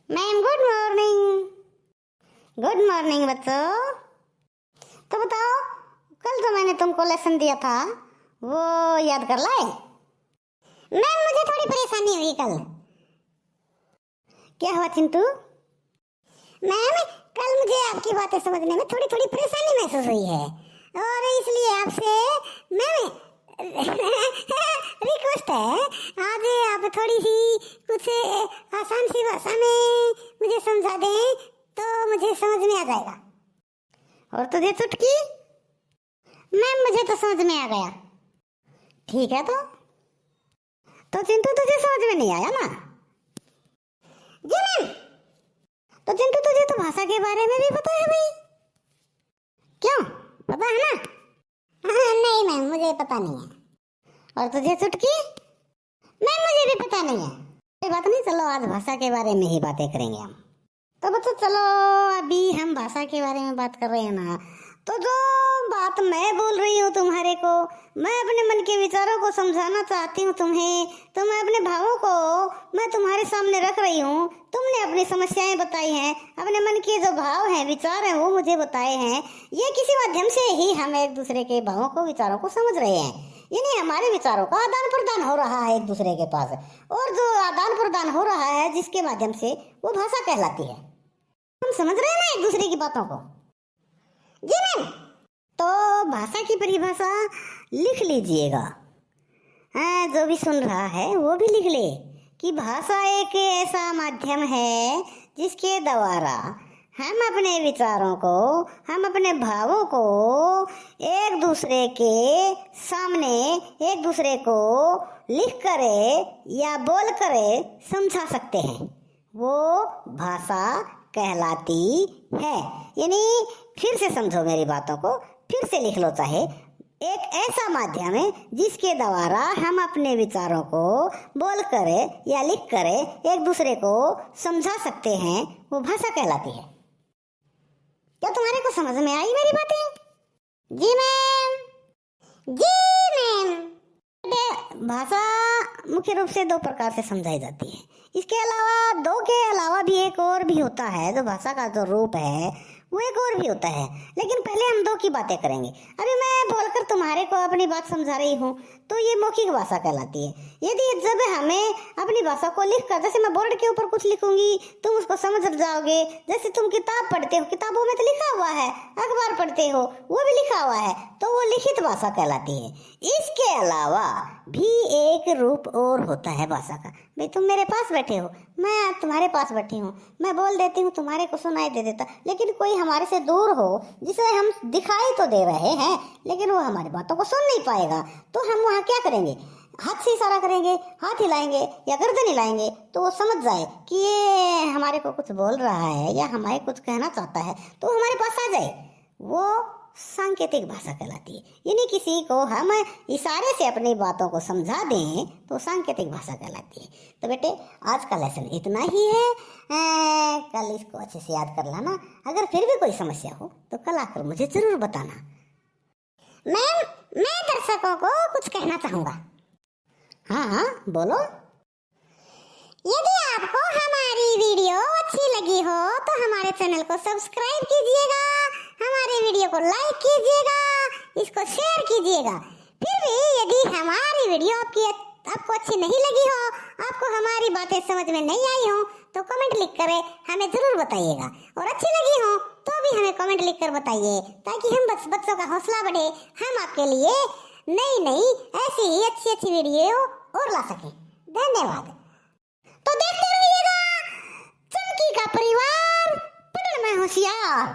Ma'am good morning. Good morning बच्चों। तो बताओ, कल जो मैंने तुमको लेसन दिया था वो याद कर लाए? मैम मुझे थोड़ी परेशानी हुई कल। क्या हुआ चिंटू? मैम कल मुझे आपकी बातें समझने में थोड़ी थोड़ी परेशानी महसूस हुई है और इसलिए आपसे मैम रिक्वेस्ट है, आज आप थोड़ी सी कुछ आसान सी भाषा में मुझे समझा दें तो मुझे समझ में आ जाएगा। और तुझे चुटकी? मैम मुझे तो समझ में आ गया। ठीक है तो चिंटू तुझे समझ में नहीं आया ना? जी मैम। तो चिंटू तुझे तो भाषा के बारे में भी पता है भाई? क्यों, पता है ना? हाँ नहीं मैम मुझे पता नहीं है। और तुझे चुटकी? मैम मुझे भी पता नहीं है। कोई बात नहीं, चलो आज भाषा के बारे में ही बातें करेंगे हम। तो बच्चों चलो, अभी हम भाषा के बारे में बात कर रहे हैं ना, तो जो बात मैं बोल रही हूँ तुम्हारे को, मैं अपने मन के विचारों को समझाना चाहती हूँ तुम्हें, तो मैं अपने भावों को मैं तुम्हारे सामने रख रही हूँ। तुमने अपनी समस्याएं बताई हैं, अपने मन के जो भाव हैं विचार हैं वो मुझे बताए हैं। ये किसी माध्यम से ही हम एक दूसरे के भावों को विचारों को समझ रहे हैं, यानी हमारे विचारों का आदान प्रदान हो रहा है एक दूसरे के पास, और जो आदान प्रदान हो रहा है जिसके माध्यम से वो भाषा कहलाती है। हम समझ रहे हैं ना एक दूसरे की बातों को? जी मैम। तो भाषा की परिभाषा लिख लीजिएगा। हाँ, जो भी सुन रहा है वो भी लिख ले कि भाषा एक ऐसा माध्यम है जिसके द्वारा हम अपने विचारों को, हम अपने भावों को एक दूसरे के सामने, एक दूसरे को लिख करे या बोल करे समझा सकते हैं। वो भाषा कहलाती है। यानी फिर से समझो मेरी बातों को, फिर से लिख लो चाहे। एक ऐसा माध्यम है जिसके द्वारा हम अपने विचारों को बोल करे या लिख करे एक दूसरे को समझा सकते हैं, वो भाषा कहलाती है। क्या तुम्हारे को समझ में आई मेरी बातें? जी मैम। जी मैम। भाषा मुख्य रूप से दो प्रकार से समझाई जाती है। इसके अलावा, दो के अलावा भी एक और भी होता है, जो भाषा का जो रूप है वो एक और भी होता है, लेकिन पहले हम दो की बातें करेंगे। अभी मैं बोलकर तुम्हारे को अपनी बात समझा रही हूँ तो ये मौखिक भाषा कहलाती है। यदि जब हमें अपनी भाषा को लिखकर, जैसे मैं बोर्ड के ऊपर कुछ लिखूंगी तुम उसको समझ जाओगे, जैसे तुम किताब पढ़ते हो, किताबों में तो लिखा हुआ है, अखबार पढ़ते हो वो भी लिखा हुआ है, तो वो लिखित भाषा कहलाती है। इसके अलावा भी एक रूप और होता है भाषा का। भाई तुम मेरे पास बैठे हो, मैं तुम्हारे पास बैठी हूँ, मैं बोल देती हूँ, तुम्हारे को सुनाई दे देता, लेकिन कोई हमारे से दूर हो जिसे हम दिखाई तो दे रहे हैं लेकिन वो हमारी बातों को सुन नहीं पाएगा, तो हम वहाँ क्या करेंगे? हाथ से इशारा करेंगे, हाथ हिलाएंगे या गर्दन हिलाएंगे तो वो समझ जाए कि ये हमारे को कुछ बोल रहा है या हमारे कुछ कहना चाहता है, तो हमारे पास आ जाए। वो सांकेतिक भाषा कहलाती है। यानी किसी को हम इशारे से अपनी बातों को समझा दें तो सांकेतिक भाषा कहलाती है। तो बेटे आज का लेसन इतना ही है। कल इसको अच्छे से याद कर लाना। अगर फिर भी कोई समस्या हो तो कल आकर मुझे जरूर बताना। मैम मैं दर्शकों को कुछ कहना चाहूँगा। हाँ बोलो। यदि आपको हमारी वीडियो अच्छी लगी हो तो हमारे चैनल को सब्सक्राइब कीजिएगा, हमारे वीडियो को लाइक कीजिएगा, इसको शेयर कीजिएगा। फिर भी यदि हमारी वीडियो आपको अच्छी नहीं लगी हो, आपको हमारी बातें समझ में नहीं आई हो, तो कमेंट लिख कर हमें जरूर बताइएगा। और अच्छी लगी हो तो भी हमें कमेंट लिख कर बताइए, ताकि हम बच्चों का हौसला बढ़े, हम आपके लिए नई नई ऐसी ही अच्छी अच्छी वीडियो और ला सकें। धन्यवाद। तो देखते रहिएगा चुटकी का परिवार, पढ़ने में होशियार।